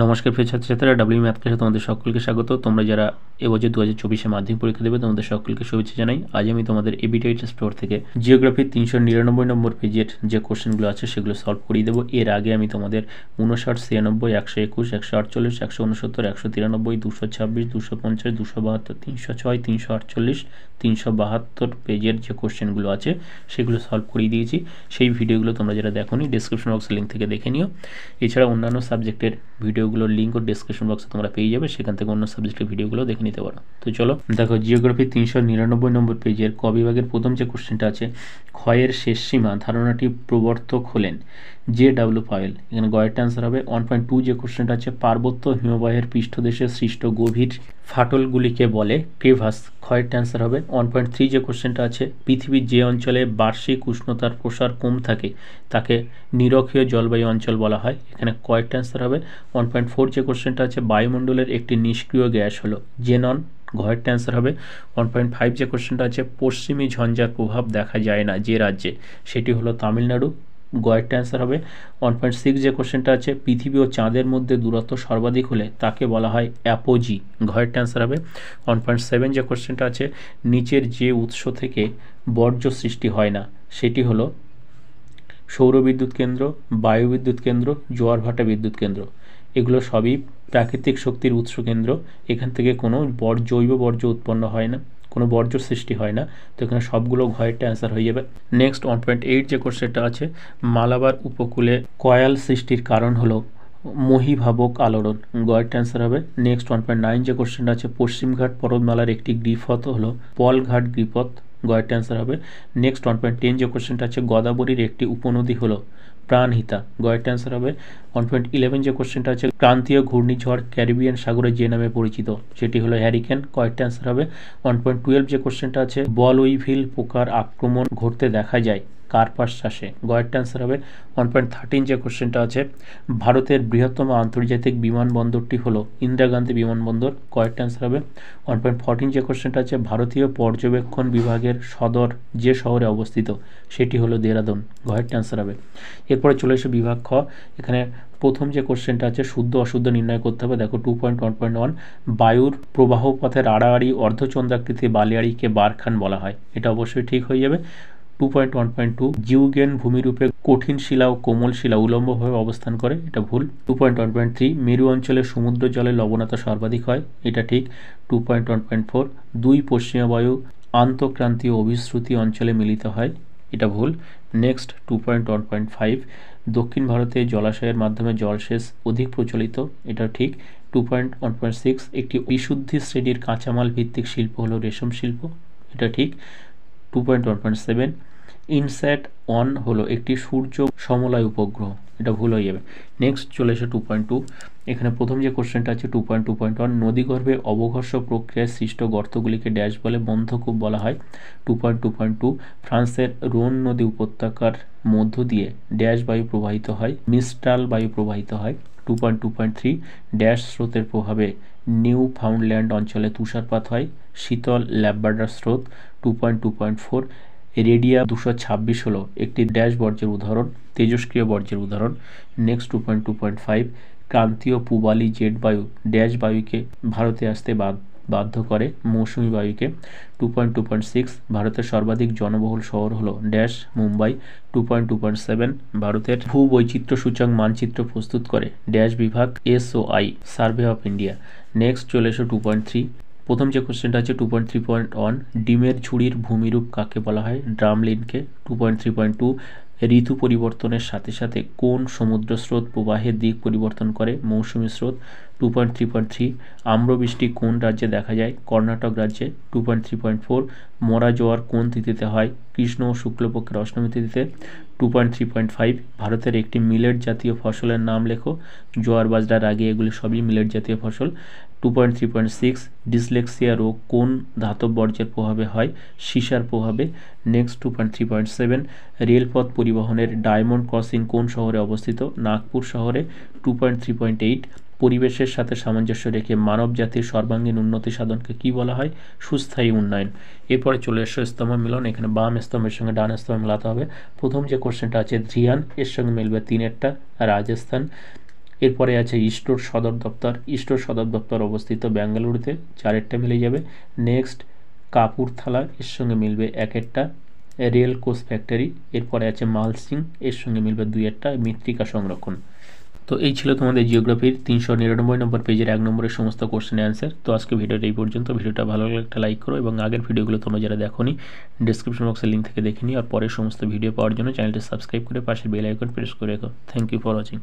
নমস্কার প্রিয় ছাত্রছাত্রীরা, ডাব্লিউ ম্যাথ ক্লাসে তোমাদের সকলকে স্বাগত। তোমরা যারা এবছর 2024 মাধ্যমিক পরীক্ষা দেবে তোমাদের সকলকে শুভেচ্ছা জানাই। আজ আমি তোমাদের এবিটিআই স্টোর থেকে জিওগ্রাফির 399 নম্বর পেজের যে কোশ্চেনগুলো আছে সেগুলো সলভ করিয়ে দেবো। এর আগে আমি তোমাদের 59, 96, 121, 148, 169, 193, 226, 250, 272, 306, 348, 372 পেজের যে কোশ্চেনগুলো আছে সেগুলো সলভ করিয়ে দিয়েছি। সেই ভিডিওগুলো তোমরা যারা দেখোনি ডেসক্রিপশন বক্সের লিঙ্ক থেকে দেখে নিও। এছাড়া অন্যান্য সাবজেক্টের ভিডিওগুলোর লিঙ্কও ডেসক্রিপশন বক্সে তোমরা পেয়ে যাবে, সেখান থেকে অন্য সাবজেক্টের ভিডিওগুলো দেখে নিতে পারো। তো চলো দেখো, জিওগ্রাফি 399 নম্বর পেজের ক বিভাগের প্রথম যে কোশ্চেনটা আছে, ক্ষয়ের শেষ সীমা ধারণাটি প্রবর্তক হলেন JW পাওয়েল। এখানে গয়েরটা অ্যান্সার হবে 1.2। যে কোশ্চেনটা আছে, পার্বত্য হিমবাহের পৃষ্ঠদেশে সৃষ্ট গভীর ফাটলগুলিকে বলে ক্রেভাস। ক্ষয়েরটা অ্যান্সার হবে 1.3। যে কোশ্চেনটা আছে, পৃথিবীর যে অঞ্চলে বার্ষিক উষ্ণতার প্রসার কম থাকে তাকে নিরক্ষীয় জলবায়ু অঞ্চল বলা হয়। এখানে কয়েকটা অ্যান্সার হবে 1.4। যে কোশ্চেনটা আছে, বায়ুমণ্ডলের একটি নিষ্ক্রিয় গ্যাস হলো জেনন। ঘয়েরটা অ্যান্সার হবে 1.5। যে কোশ্চেনটা আছে, পশ্চিমী ঝঞ্ঝার প্রভাব দেখা যায় না যে রাজ্যে, সেটি হলো তামিলনাড়ু। গয়েরটা অ্যান্সার হবে 1.6। যে কোশ্চেনটা আছে, পৃথিবী ও চাঁদের মধ্যে দূরত্ব সর্বাধিক হলে তাকে বলা হয় অ্যাপোজি। ঘয়েরটা অ্যান্সার হবে 1.7। যে কোশ্চেনটা আছে, নিচের যে উৎস থেকে বর্জ্য সৃষ্টি হয় না সেটি হলো সৌরবিদ্যুৎ কেন্দ্র, বায়ুবিদ্যুৎ কেন্দ্র, জোয়ারভাটা বিদ্যুৎ কেন্দ্র। এগুলো সবই প্রাকৃতিক শক্তির উৎস কেন্দ্র। এখান থেকে কোনো জৈব বর্জ্য উৎপন্ন হয় না, কোনো বর্জ্য সৃষ্টি হয় না। তো এখানে সবগুলো ঘয়েরটা অ্যান্সার হয়ে যাবে। নেক্সট 1.8 যে কোশ্চেনটা আছে, মালাবার উপকূলে কয়াল সৃষ্টির কারণ হলো মহীভাবক আলোড়ন। গয়েরটা অ্যান্সার হবে নেক্সট 1.9। যে কোশ্চেনটা আছে, পশ্চিমঘাট পর্বতমালার একটি গ্রিপথ হলো পলঘাট গ্রিপথ। গয়েরটা অ্যান্সার হবে নেক্সট 1.10। যে কোশ্চেনটা আছে, গোদাবরীর একটি উপনদী হলো প্রাণহিতা। গয়েরটা অ্যান্সার হবে 1.11। যে কোশ্চেনটা আছে, ক্রান্তীয় ঘূর্ণিঝড় ক্যারিবিয়ান সাগরে যে নামে পরিচিত সেটি হলো হ্যারিকেন। কয়েকটা অ্যান্সার হবে 1.12। যে কোশ্চেনটা আছে, বলউইভিল পোকার আক্রমণ ঘটতে দেখা যায় কার্পাস চাষে। গয়েরটা অ্যান্সার হবে 1.13। যে কোশ্চেনটা আছে, ভারতের বৃহত্তম আন্তর্জাতিক বিমানবন্দরটি হলো ইন্দিরা গান্ধী বিমানবন্দর। কয়েকটা অ্যান্সার হবে 1.14। যে কোশ্চেনটা আছে, ভারতীয় পর্যবেক্ষণ বিভাগের সদর যে শহরে অবস্থিত সেটি হলো দেরাদুন। গয়েরটা অ্যান্সার হবে। এরপরে চলে এসে বিভাগ খ। এখানে প্রথম যে কোশ্চেনটা আছে, শুদ্ধ অশুদ্ধ নির্ণয় করতে হবে। দেখো 2.1.1, বায়ুর প্রবাহ পথের আড়াআড়ি অর্ধচন্দ্রাকৃতি বালিয়াড়িকে বারখান বলা হয়। এটা অবশ্যই ঠিক হয়ে যাবে। 2.1.2, জিউগেন ভূমিরূপে কঠিন শিলা ও কোমল শিলা উলম্বভাবে অবস্থান করে, এটা ভুল। 2.1.3, মেরু অঞ্চলে সমুদ্র জলে লবণতা সর্বাধিক হয়, এটা ঠিক। 2.1.4, দুই পশ্চিমা বায়ু আন্তঃক্রান্তীয় অভিশ্রুতি অঞ্চলে মিলিত হয়, এটা ভুল। নেক্সট 2.1.5, দক্ষিণ ভারতে জলাশয়ের মাধ্যমে জলসেচ অধিক প্রচলিত, এটা ঠিক। 2.1.6, একটি বিশুদ্ধি শ্রেণীর কাঁচামাল ভিত্তিক শিল্প হলো রেশম শিল্প, এটা ঠিক। 2.1.7, ইনস্যাট 1 হলো একটি সূর্য সমলয় উপগ্রহ, এটা ভুল হয়ে যাবে। নেক্সট চলে এসে 2.2। এখানে প্রথম যে কোশ্চেনটা আছে 2.2.1, নদীগর্ভে অবঘর্ষ প্রক্রিয়ায় সৃষ্ট গর্তগুলিকে ড্যাশ বলে বন্ধকূপ বলা হয়। 2.2.2, ফ্রান্সের রোন নদী উপত্যকার মধ্য দিয়ে ড্যাশ বায়ু প্রবাহিত হয়, মিস্ট্রাল বায়ু প্রবাহিত হয়। 2.2.3, ড্যাশ স্রোতের প্রভাবে নিউ ফাউন্ডল্যান্ড অঞ্চলে তুষারপাত হয়, শীতল ল্যাব্রাডর স্রোত। 2.2.4, রেডিয়া 226 হলো একটি ড্যাশ বর্জ্যের উদাহরণ, তেজস্ক্রিয় বর্জ্যের উদাহরণ। নেক্সট 2.2.5, ক্রান্তীয় পূবালি জেট বায়ু ড্যাশ বায়ুকে ভারতে আসতে বাধ্য করে মৌসুমী বায়ুকে। 2.2.6, ভারতের সর্বাধিক জনবহুল শহর হলো ড্যাশ মুম্বাই। 2.2.7, ভারতের ভূবৈচিত্র্য সূচক মানচিত্র প্রস্তুত করে ড্যাশ বিভাগ SOI, survey of India. Next চলে এসো 2.3। প্রথম যে কোশ্চেনটা আছে 2.3.1, ডিমের ঝুড়ির ভূমিরূপ কাকে বলা হয়? ড্রামলিনকে। 2.3.2, ঋতু পরিবর্তনের সাথে সাথে কোন সমুদ্র স্রোত প্রবাহের দিক পরিবর্তন করে? মৌসুমী স্রোত। 2.3.3, আম্রবৃষ্টি কোন রাজ্যে দেখা যায়? কর্ণাটক রাজ্যে। 2.3.4, মরা জোয়ার কোন তিথিতে হয়? কৃষ্ণ ও শুক্লপক্ষের অষ্টমী তিথিতে। 2.3.5, ভারতের একটি মিলেট জাতীয় ফসলের নাম লেখো। জোয়ার বাজরার আগে এগুলি সবই মিলেট জাতীয় ফসল। 2.3.6, ডিসলেক্সিয়া রোগ কোন ধাতব বর্জ্যের প্রভাবে হয়? সীসার প্রভাবে। নেক্সট 2.3.7, রেলপথ পরিবহনের ডায়মন্ড ক্রসিং কোন শহরে অবস্থিত? নাগপুর শহরে। 2.3.8, পরিবেশের সাথে সামঞ্জস্য রেখে মানব জাতির সর্বাঙ্গীন উন্নতি সাধনকে কি বলা হয়? সুস্থায়ী উন্নয়ন। এরপরে চলে এসো স্তম্ভ মিলন। এখানে বাম স্তম্ভের সঙ্গে ডান স্তম্ভ মেলাতে হবে। প্রথম যে কোশ্চেনটা আছে, ধ্রিয়ান, এর সঙ্গে মিলবে 3-এরটা রাজস্থান। এরপরে আছে ইস্টোর সদর দপ্তর। ইস্টোর সদর দপ্তর অবস্থিত বেঙ্গালুরুতে, 4 মিলে যাবে। নেক্সট কাপুরথালা, এর সঙ্গে মিলবে 1 রেল কোচ ফ্যাক্টরি। এরপরে আছে মালসিং, এর সঙ্গে মিলবে 2 মৃত্তিকা সংরক্ষণ। তো এই ছিল তোমাদের জিওগ্রাফির 399 নম্বর পেজের 1 নম্বরের সমস্ত কোশ্চেন অ্যান্সার। তো আজকে ভিডিওটা এই পর্যন্ত। ভিডিওটা ভালো লাগলে একটা লাইক করো এবং আগের ভিডিওগুলো তোমরা যারা দেখোনি ডিসক্রিপশন বক্সের লিঙ্ক থেকে দেখে নিও। আর পরের সমস্ত ভিডিও পাওয়ার জন্য চ্যানেলটি সাবস্ক্রাইব করে পাশে বেল আইকন প্রেস করে রেখো। Thank you for watching.